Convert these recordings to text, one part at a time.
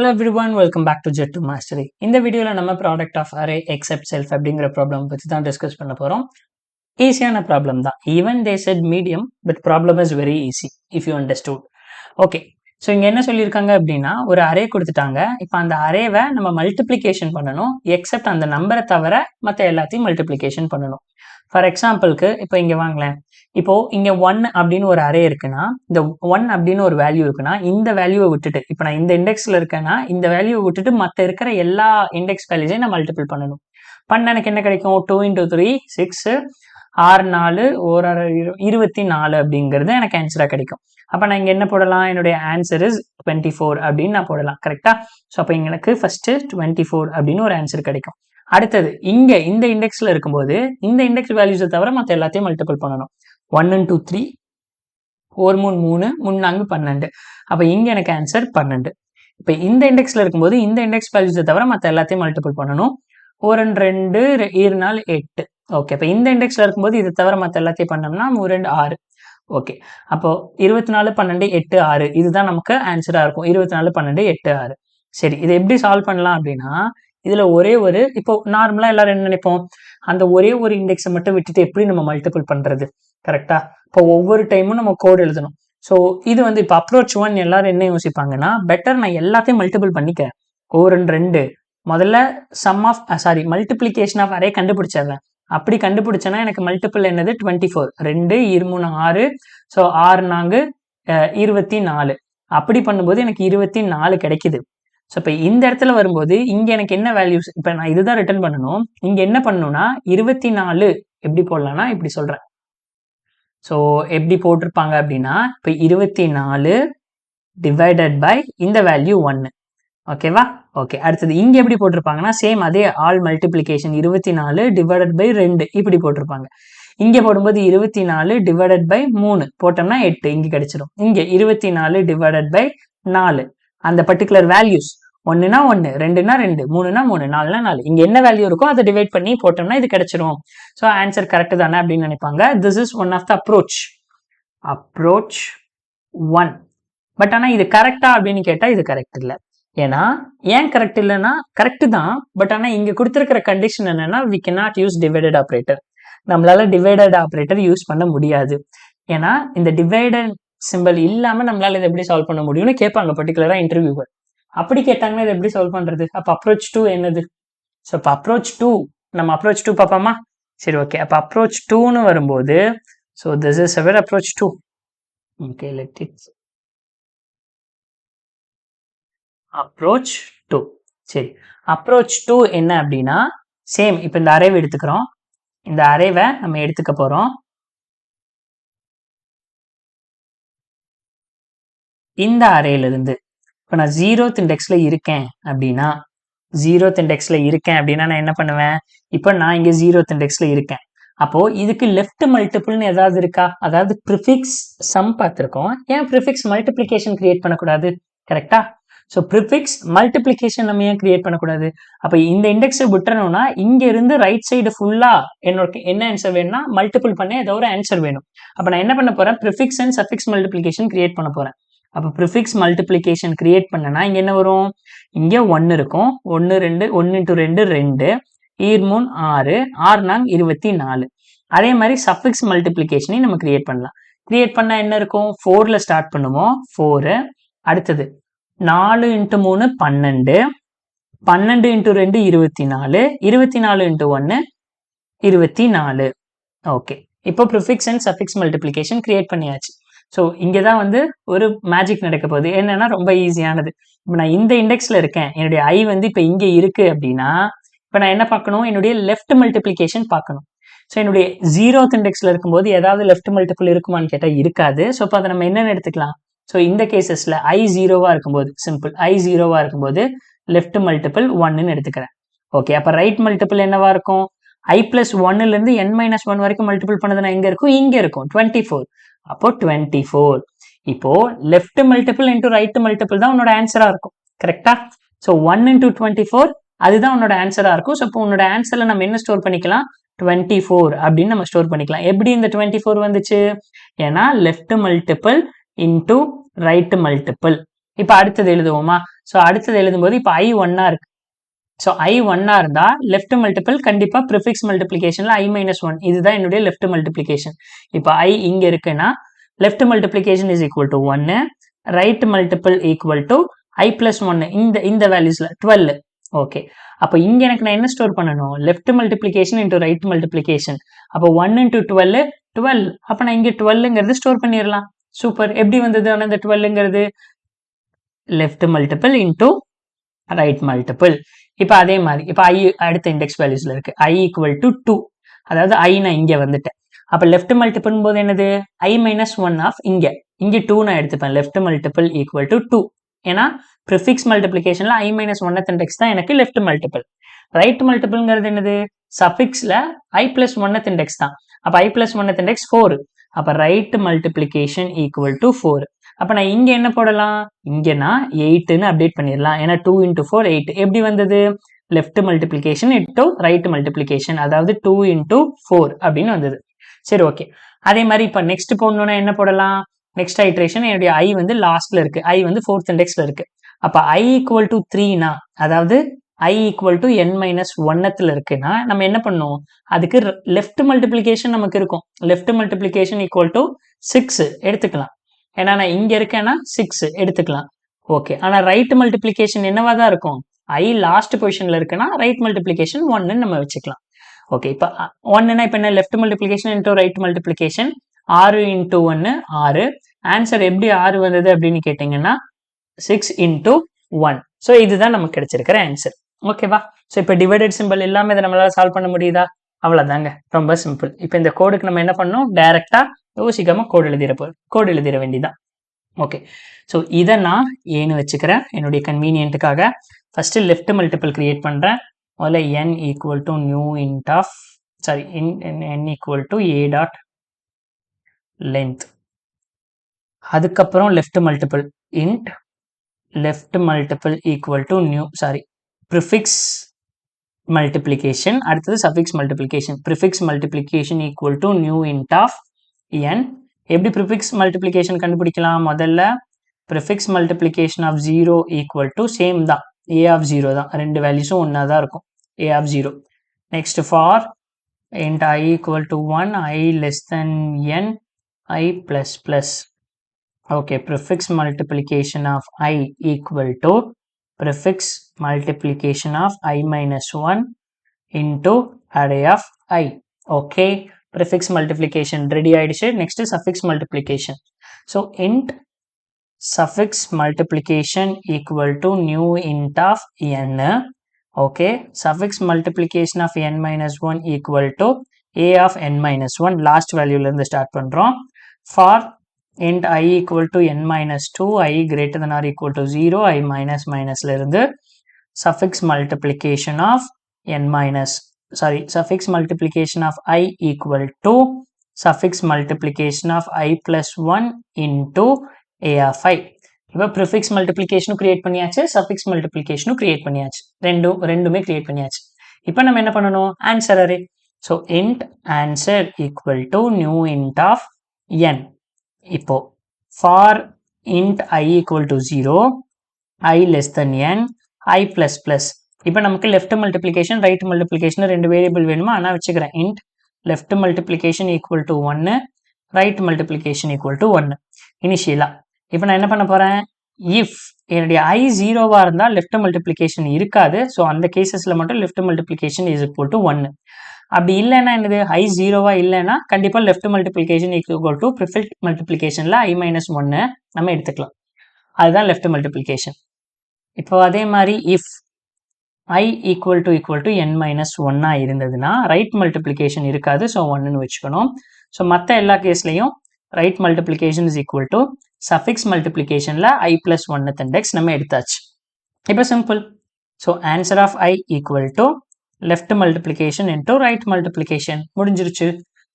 Hello everyone, welcome back to Jet to Mastery. இந்த வீடியோல நம்ம product of array except self அப்படிங்கிற problem பத்தி தான் டிஸ்கஸ் பண்ண போறோம். ஈஸியான ப்ராப்ளம் தான். Even they said medium, but problem is very easy if you understood. Okay. So இங்க என்ன சொல்லியிருக்காங்க அப்படின்னா ஒரு அரே கொடுத்துட்டாங்க. இப்போ அந்த அரேவை நம்ம மல்டிப்ளிகேஷன் பண்ணணும், எக்ஸப்ட் அந்த நம்பரை தவிர மற்ற எல்லாத்தையும் மல்டிப்ளிகேஷன் பண்ணணும். ஃபார் எக்ஸாம்பிளுக்கு இப்போ இங்க வாங்களேன், இப்போ இங்க 1 அப்படின்னு ஒரு அரே இருக்குன்னா, இந்த 1 அப்படின்னு ஒரு வேல்யூ இருக்குன்னா, இந்த வேல்யூவை விட்டுட்டு இப்போ நான் இந்த இண்டெக்ஸ்ல இருக்கேன்னா இந்த வேல்யூவை விட்டுட்டு மற்ற இருக்கிற எல்லா இண்டெக்ஸ் வேல்யூஸையும் நான் மல்டிபிள் பண்ணணும். பண்ண எனக்கு என்ன கிடைக்கும்? 2 × 3 6 6 4 1 24 அப்படிங்கிறது எனக்கு ஆன்சரா கிடைக்கும். அப்ப நான் இங்க என்ன போடலாம்? என்னுடைய ஆன்சர் இஸ் 24 அப்படின்னு நான் போடலாம். கரெக்டா? ஸோ அப்ப எனக்கு ஃபர்ஸ்ட் 24 அப்படின்னு ஒரு ஆன்சர் கிடைக்கும். அடுத்தது இங்க இந்த இண்டெக்ஸ்ல இருக்கும்போது இந்த இண்டெக்ஸ் வேல்யூஸை தவிர மற்ற எல்லாத்தையும் மல்டிபிள் பண்ணணும். 1 × 2 3 4 3 3 4 12. அப்ப இங்க எனக்கு ஆன்சர் 12. இப்ப இந்த இண்டெக்ஸ்ல இருக்கும்போது இந்த இண்டெக்ஸ் வேல்யூஸை தவிர மற்ற எல்லாத்தையும் மல்டிபிள் பண்ணணும். 1 2 2 4 8. ஓகே, இப்போ இந்த இண்டெக்ஸ்ல இருக்கும்போது இதை தவிர மற்ற எல்லாத்தையும் பண்ணோம்னா 3 2 6. ஓகே, அப்போ 24 12 8 6 இதுதான் நமக்கு ஆன்சரா இருக்கும். 24 12 8 6. சரி, இதை எப்படி சால்வ் பண்ணலாம் அப்படின்னா, இதுல ஒரே ஒரு இப்போ நார்மலா எல்லாரும் என்ன நினைப்போம், அந்த ஒரே ஒரு இண்டெக்ஸை மட்டும் விட்டுட்டு எப்படி நம்ம மல்டிபிள் பண்றது? கரெக்டா? இப்போ ஒவ்வொரு டைமும் நம்ம கோட் எழுதணும். ஸோ இது வந்து இப்போ அப்ரோச் 1 எல்லாரும் என்ன யோசிப்பாங்கன்னா, பெட்டர் நான் எல்லாத்தையும் மல்டிபிள் பண்ணிக்கிறேன். 1 2 முதல்ல sum of multiplication of array கண்டுபிடிச்சிடுறேன். அப்படி கண்டுபிடிச்சேன்னா எனக்கு மல்டிபிள் என்னது? 24. 2 3 6. ஸோ 6 4 24. அப்படி பண்ணும்போது எனக்கு 24 கிடைக்குது. ஸோ இப்போ இந்த இடத்துல வரும்போது இங்க எனக்கு என்ன வேல்யூஸ்? இப்போ நான் இதுதான் ரிட்டர்ன் பண்ணணும். இங்க என்ன பண்ணணும்னா 24 எப்படி போடலாம்னா இப்படி சொல்றேன். ஸோ எப்படி போட்டிருப்பாங்க அப்படின்னா, இப்போ 24 டிவைடட் பை இந்த வேல்யூ 1. ஓகேவா? ஓகே, அடுத்தது இங்க எப்படி போட்டிருப்பாங்கன்னா சேம் அதே ஆல் மல்டிப்ளிகேஷன் 24 டிவைடட் பை 2 இப்படி போட்டிருப்பாங்க. இங்க போடும்போது 24 டிவைடட் பை 3 போட்டோம்னா 8 இங்க கிடைச்சிடும். இங்க 24 டிவைடட் பை 4 அந்த பர்டிகுலர் வேல்யூஸ் 1னா 1 2னா 2 3னா 3 4னா 4 இங்க என்ன வேல்யூ இருக்கோ அதை டிவைட் பண்ணி போட்டோம்னா இது கிடைச்சிடும். ஸோ ஆன்சர் கரெக்ட் தானே அப்படின்னு நினைப்பாங்க. This is one of the approach 1. But ஆனா இது கரெக்டா அப்படின்னு கேட்டா இது கரெக்ட் இல்லை. ஏன்னா ஏன் கரெக்ட் இல்லைன்னா கரெக்ட் தான், பட் ஆனால் இங்க கொடுத்துருக்கிற கண்டிஷன் என்னன்னா we cannot use divided operator. நம்மளால டிவைடட் ஆப்ரேட்டர் யூஸ் பண்ண முடியாது. ஏன்னா இந்த டிவைடட் சிம்பிள் இல்லாம நம்மளால இதை எப்படி சால்வ் பண்ண முடியும்னு கேட்பாங்க பர்டிகுலரா இன்டர்வியூவர். அப்படி கேட்டாங்கன்னா இதை எப்படி சால்வ் பண்றது? அப்ப அப்ரோச் 2 என்னது? ஸோ இப்போ அப்ரோச் 2 நம்ம அப்ரோச் 2 பார்ப்போமா? சரி, ஓகே. அப்ப அப்ரோச் 2ன்னு வரும்போது so this is our approach 2. Okay, let it approach 2. சரி, அப்ரோச் 2 என்ன அப்படின்னா சேம் இப்போ இந்த அரேவை எடுத்துக்கிறோம். இந்த அரேவை நம்ம எடுத்துக்க போறோம். இந்த அரேல இருந்து இப்போ நான் 0th இண்டெக்ஸ்ல இருக்கேன் அப்படின்னா நான் என்ன பண்ணுவேன்? இப்போ நான் இங்க 0th இண்டெக்ஸ்ல இருக்கேன். அப்போ இதுக்கு லெஃப்ட் மல்டிபிள்னு ஏதாவது இருக்கா? அதாவது ப்ரிஃபிக்ஸ் சம் பார்த்துருக்கோம். ஏன் ப்ரிஃபிக்ஸ் மல்டிப்ளிகேஷன் கிரியேட் பண்ணக்கூடாது? கரெக்டா? ஸோ ப்ரிஃபிக்ஸ் மல்டிப்ளிகேஷன் நம்ம ஏன் கிரியேட் பண்ணக்கூடாது? அப்போ இந்த இண்டெக்ஸை விட்டுறணும்னா இங்க இருந்து ரைட் சைடு ஃபுல்லா என்னோட என்ன ஆன்சர் வேணும்னா மல்டிபிள் பண்ண ஏதோ ஒரு ஆன்சர் வேணும். அப்போ நான் என்ன பண்ண போறேன்? Prefix and suffix multiplication create பண்ண போறேன். அப்போ ப்ரிஃபிக்ஸ் மல்டிப்ளிகேஷன் கிரியேட் பண்ணனா இங்க என்ன வரும்? இங்க 1 இருக்கும். 1 2 1 × 2 2 3 6 6 4 24. அதே மாதிரி சஃபிக்ஸ் மல்டிப்ளிகேஷனையும் நம்ம கிரியேட் பண்ணலாம். கிரியேட் பண்ணா என்ன இருக்கும்? 4ல ஸ்டார்ட் பண்ணுவோம். 4 அடுத்தது 4 × 3 12 12 × 2 24 24 × 1 24. ஓகே, இப்போ prefix and suffix multiplication create பண்ணியாச்சு. ஸோ இங்கே தான் வந்து ஒரு மேஜிக் நடக்க போகுது. என்னன்னா ரொம்ப ஈஸியானது. இப்போ நான் இந்த இண்டெக்ஸ்ல இருக்கேன், என்னுடைய ஐ வந்து இப்போ இங்க இருக்கு அப்படின்னா இப்போ நான் என்ன பார்க்கணும்? என்னுடைய லெஃப்ட் மல்டிப்ளிகேஷன் பார்க்கணும். ஸோ என்னுடைய 0th இண்டெக்ஸ்ல இருக்கும்போது ஏதாவது லெஃப்ட் மல்டிபிள் இருக்குமான்னு கேட்டால் இருக்காது. ஸோ இப்போ அதை நம்ம என்னன்னு எடுத்துக்கலாம்? ஸோ இந்த கேசஸ்ல ஐ 0வா இருக்கும்போது சிம்பிள் ஐ 0வா இருக்கும்போது லெஃப்ட் மல்டிபிள் 1ன்னு எடுத்துக்கிறேன். ஓகே, அப்போ ரைட் மல்டிபிள் என்னவா இருக்கும்? i + 1ல இருந்து n - 1 வரைக்கும் மல்டிபிள் பண்ணதுன்னா எங்க இருக்கும்? இங்க இருக்கும் 24. அப்போ 24. இப்போ left multiple into right multiple தான் உன்னோட ஆன்சரா இருக்கும். கரெக்டா? ஸோ 1 × 24 அதுதான் உன்னோட ஆன்சரா இருக்கும். ஸோ இப்போ உன்னோட ஆன்சர்ல நம்ம என்ன ஸ்டோர் பண்ணிக்கலாம்? 24 அப்படின்னு நம்ம ஸ்டோர் பண்ணிக்கலாம். எப்படி இந்த 24 வந்துச்சு? ஏன்னா left multiple into right multiple. இப்போ அடுத்தது எழுதுவோமா? ஸோ அடுத்தது எழுதும்போது இப்போ I 1 இருக்கு. ஸோ I 1 இருந்தா லெஃப்ட் மல்டிபிள் கண்டிப்பா ப்ரிஃபிக்ஸ் மல்டிப்ளிகேஷன்ல I மைனஸ் 1 இதுதான் என்னுடைய லெஃப்ட் மல்டிப்ளிகேஷன். இப்போ I இங்க இருக்குன்னா left multiplication is equal to 1, right multiple equal to I plus 1 இந்த வேல்யூஸ்ல 12. ஓகே, அப்போ இங்க எனக்கு நான் என்ன ஸ்டோர் பண்ணணும்? Left multiplication into right multiplication. அப்போ 1 இன்டூ 12 12. அப்போ நான் இங்க 12ங்கிறது ஸ்டோர் பண்ணிடலாம். சூப்பர். எப்படி வந்தது ஆனால் இந்த 12ங்கிறது? Left multiple into right multiple. இப்போ அதே மாதிரி இப்போ I அடுத்த இண்டெக்ஸ் வேல்யூஸ்ல இருக்கு. I ஈக்குவல் டு 2, அதாவது I நான் இங்க வந்துட்டேன். அப்போ லெஃப்ட் மல்டிபிள் போது என்னது? I மைனஸ் 1 ஆஃப் இங்க 2 நான் எடுத்துப்பேன். Left multiple equal to 2. ஏன்னா ப்ரிஃபிக்ஸ் மல்டிப்ளிகேஷன்ல I மைனஸ் 1th இண்டெக்ஸ் தான் எனக்கு லெஃப்ட் மல்டிபிள். ரைட் மல்டிபிள்ங்கிறது என்னது? சஃபிக்ஸ்ல I பிளஸ் 1th இண்டெக்ஸ் தான். அப்போ I பிளஸ் 1th இண்டெக்ஸ் 4. அப்போ ரைட் மல்டிப்ளிகேஷன் ஈக்குவல் டு 4. அப்போ நான் இங்க என்ன போடலாம்? இங்க நான் 8ன்னு அப்டேட் பண்ணிடலாம். ஏன்னா 2 இன்டூ 4 8. எப்படி வந்தது? Left multiplication into right multiplication, அதாவது 2 இன்டூ 4 அப்படின்னு வந்தது. சரி, ஓகே. அதே மாதிரி இப்போ நெக்ஸ்ட் போடணும்னா என்ன போடலாம்? நெக்ஸ்ட் ஐட்ரேஷன் என்னுடைய I வந்து லாஸ்ட்ல இருக்கு. I வந்து 4th இண்டெக்ஸ்ல இருக்கு. அப்ப I ஈக்குவல் டு 3னா, அதாவது I equal to n minus 1த்துல இருக்குன்னா நம்ம என்ன பண்ணும்? அதுக்கு லெஃப்ட் மல்டிப்ளிகேஷன் நமக்கு இருக்கும். லெஃப்ட் மல்டிப்ளிகேஷன் ஈக்குவல் டு 6 எடுத்துக்கலாம். ஏன்னா நான் இங்க இருக்கேன்னா 6 எடுத்துக்கலாம். ஓகே, ஆனா ரைட் மல்டிப்ளிகேஷன் என்னவா தான் இருக்கும்? I லாஸ்ட் பொசிஷன்ல இருக்குன்னா ரைட் மல்டிப்ளிகேஷன் 1 நம்ம வச்சுக்கலாம். ஓகே, இப்போ 1னா இப்போ என்ன? Left multiplication into right multiplication. 6 into 1 6. Answer எப்படி 6 வந்தது அப்படின்னு கேட்டீங்கன்னா 6 இன்டூ 1. ஸோ இதுதான் நமக்கு கிடைச்சிருக்கிற ஆன்சர். ஓகேவா? ஸோ இப்போ டிவைடட் சிம்பிள் எல்லாமே இதை நம்மளால சால்வ் பண்ண முடியுதா? அவ்வளோதாங்க, ரொம்ப சிம்பிள். இப்போ இந்த கோடுக்கு நம்ம என்ன பண்ணணும்? டைரக்டா யோசிக்காம கோடு எழுதிட வேண்டியதான். ஓகே, ஸோ இதை நான் ஏன்னு வச்சுக்கிறேன் என்னுடைய கன்வீனியன்ட்டுக்காக. ஃபர்ஸ்ட் லெஃப்ட் மல்டிபிள் கிரியேட் பண்றேன். முதல்ல n equal to new int of n equal to a dot length. அதுக்கப்புறம் left multiple int left multiple equal to new prefix multiplication. அடுத்தது suffix multiplication. Prefix multiplication equal to new int of n. எப்படி prefix multiplication கண்டுபிடிக்கலாம்? முதல்ல prefix multiplication of 0 equal to same தான், a of 0 தான். ரெண்டு வேல்யூஸும் ஒன்றா தான் இருக்கும், a of 0. Next for int I equal to 1, I less than n, I plus plus. Okay, prefix multiplication of I equal to prefix multiplication of I minus 1 into array of I. Okay, prefix multiplication ready ஆயிடுச்சு. Next suffix multiplication. So int suffix multiplication equal to new int of n. Okay, suffix multiplication of n minus 1 equal to a of n minus 1. Last value ல இருந்து start பண்றோம். For int I equal to n minus 2, I greater than or equal to 0, I minus minusல இருந்து suffix multiplication of suffix multiplication of I equal to suffix multiplication of I plus 1 into a of I. இப்போ prefix multiplication create பண்ணியாச்சு, suffix multiplication create பண்ணியாச்சு. ரெண்டுமே create பண்ணியாச்சு. இப்போ நம்ம என்ன பண்ணணும்? Answer array. So int answer equal to new int of n. இப்போ for int I equal to 0, I less than n, I plus plus. இப்போ நமக்கு left multiplication right multiplication ரெண்டு வேரியபிள் வேணுமா? நான் வச்சுக்கிறேன். int left multiplication equal to 1, right multiplication equal to 1 இனிஷியலா. இப்போ நான் என்ன பண்ண போறேன்? if என்னுடைய I 0வா இருந்தால் left multiplication இருக்காது. ஸோ அந்த கேசஸ்ல மட்டும் left multiplication is equal to 1. அப்படி இல்லைன்னா என்னது? I 0வா இல்லைன்னா கண்டிப்பா left multiplication equal to prefix மல்டிப்ளிகேஷன்ல I மைனஸ் 1 நம்ம எடுத்துக்கலாம். அதுதான் லெஃப்ட் மல்டிப்ளிகேஷன். இப்போ அதே மாதிரி if I equal to n minus 1 இருந்ததுன்னா ரைட் மல்டிப்ளிகேஷன் இருக்காது. ஸோ 1ன்னு வச்சுக்கணும். ஸோ மற்ற எல்லா கேஸ்லையும் right multiplication is equal to suffix மல்டிப்ளிகேஷன்ல I பிளஸ் 1th இண்டெக்ஸ் நம்ம எடுத்தாச்சு. இப்போ simple. So answer of I equal to left multiplication into right multiplication முடிஞ்சிருச்சு.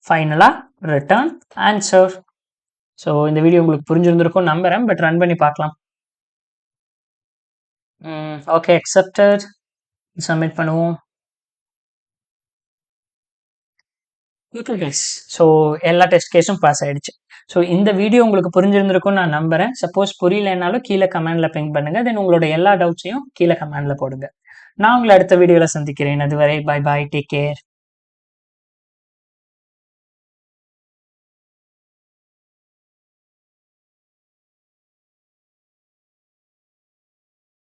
ஃபைனலா return answer. ஸோ இந்த வீடியோ உங்களுக்கு புரிஞ்சிருந்திருக்கும் நம்புறேன். பட் ரன் பண்ணி பார்க்கலாம். Okay, accepted. சப்மிட் பண்ணுவோம். ஓகே கைஸ், ஸோ எல்லா டெஸ்ட் கேஸும் பாஸ் ஆயிடுச்சு. ஸோ இந்த வீடியோ உங்களுக்கு புரிஞ்சிருந்திருக்கும்னு நான் நம்புறேன். சப்போஸ் புரியலைன்னாலும் கீழே கமெண்ட்ல பிங் பண்ணுங்க. தென் உங்களோட எல்லா டவுட்ஸையும் கீழே கமெண்ட்ல போடுங்க. நான் உங்களை அடுத்த வீடியோல சந்திக்கிறேன். அதுவரை பை பாய், டேக் கேர்.